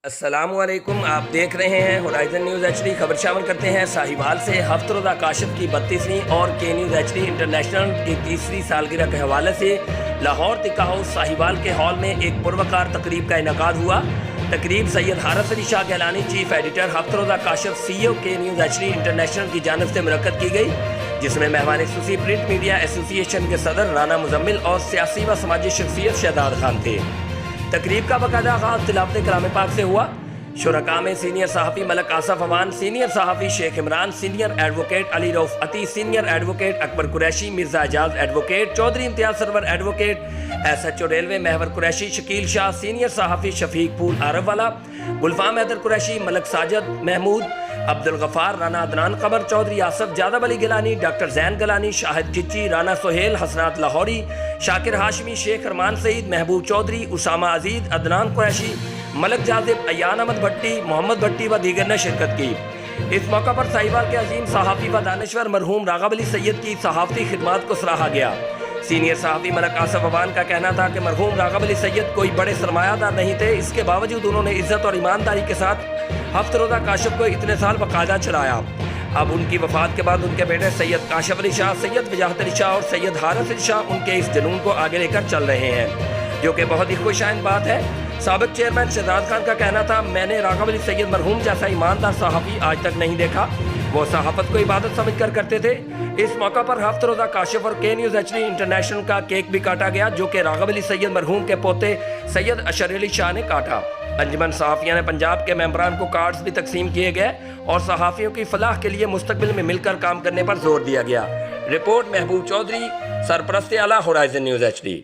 السلام علیکم، آپ دیکھ رہے ہیں ہورائزن نیوز ایچ ڈی۔ خبر شامل کرتے ہیں ساہیوال سے۔ ہفت روزہ کاشف کی 32ویں اور کے نیوز ایچ ڈی انٹرنیشنل کی 30ویں سالگرہ کے حوالے سے لاہور تکہ ہاؤس ساہیوال کے ہال میں ایک پروقار تقریب کا انعقاد ہوا۔ تقریب سید حارث علی شاہ گیلانی، چیف ایڈیٹر ہفت روزہ کاشف، سی ای او کے نیوز ایچ ڈی انٹرنیشنل کی جانب سے منعقد کی گئی، جس میں مہمان خصوصی پرنٹ میڈیا ایسوسی ایشن کے صدر رانا مزمل اور سیاسی و سماجی شخصیت شہزاد خان تھے۔ تقریب کا باقاعدہ آغاز تلاوت کلام پاک سے ہوا۔ شرکاء میں سینئر صحافی ملک آصف امان، سینئر صحافی Sheikh Imran, senior advocate Ali Rauf Atti, senior advocate Akbar Qureshi, Mirza Ijaz advocate, Chaudhry Imtiaz Sarwar advocate, S H O railway Mehwar Qureshi, Shakeel شاہ، سینئر صحافی شفیق پھول عرب والا، گلفام حیدر قریشی، ملک ساجد محمود، عبد الغفار، رانا عدنان قمر، چودھری آصف، جادب علی گیلانی، ڈاکٹر زین گیلانی، شاہد چچی، رانا سہیل، حسنات لاہوری، شاکر ہاشمی، شیخ ارمان سعید، محبوب چودھری، اسامہ عزیز، عدنان قریشی، ملک جاذب، ایان احمد بھٹی، محمد بھٹی و دیگر نے شرکت کی۔ اس موقع پر ساہیوال کے عظیم صحافی و دانشور مرحوم راغب علی سید کی صحافتی خدمات کو سراہا گیا۔ سینئر صحافی ملک آصف امان کا کہنا تھا کہ مرحوم راغب علی سید کوئی بڑے سرمایہ دار نہیں تھے، اس کے باوجود انہوں نے عزت اور ایمانداری کے ساتھ ہفت روزہ کاشف کو اتنے سال باقاعدہ چلایا۔ اب ان کی وفات کے بعد ان کے بیٹے سید کاشف علی شاہ، سید وجاہت علی شاہ اور سید حارث علی شاہ ان کے اس جنون کو آگے لے کر چل رہے ہیں، جو کہ بہت ہی خوش آئند بات ہے۔ سابق چیئرمین شہزاد خان کا کہنا تھا، میں نے راغب علی سید مرحوم جیسا ایماندار صحافی آج تک نہیں دیکھا، وہ صحافت کو عبادت سمجھ کر کرتے تھے۔ اس موقع پر ہفت روزہ کاشف اور کے نیوز ایچ ڈی انٹرنیشنل کا کیک بھی کاٹا گیا، جو کہ راغب علی سید مرحوم کے پوتے سید اشر علی شاہ نے کاٹا۔ انجمن صحافیان پنجاب کے ممبران کو کارڈز بھی تقسیم کیے گئے اور صحافیوں کی فلاح کے لیے مستقبل میں مل کر کام کرنے پر زور دیا گیا۔ رپورٹ محبوب چودھری، سرپرست اعلیٰ ہورائزن نیوز ایچ ڈی۔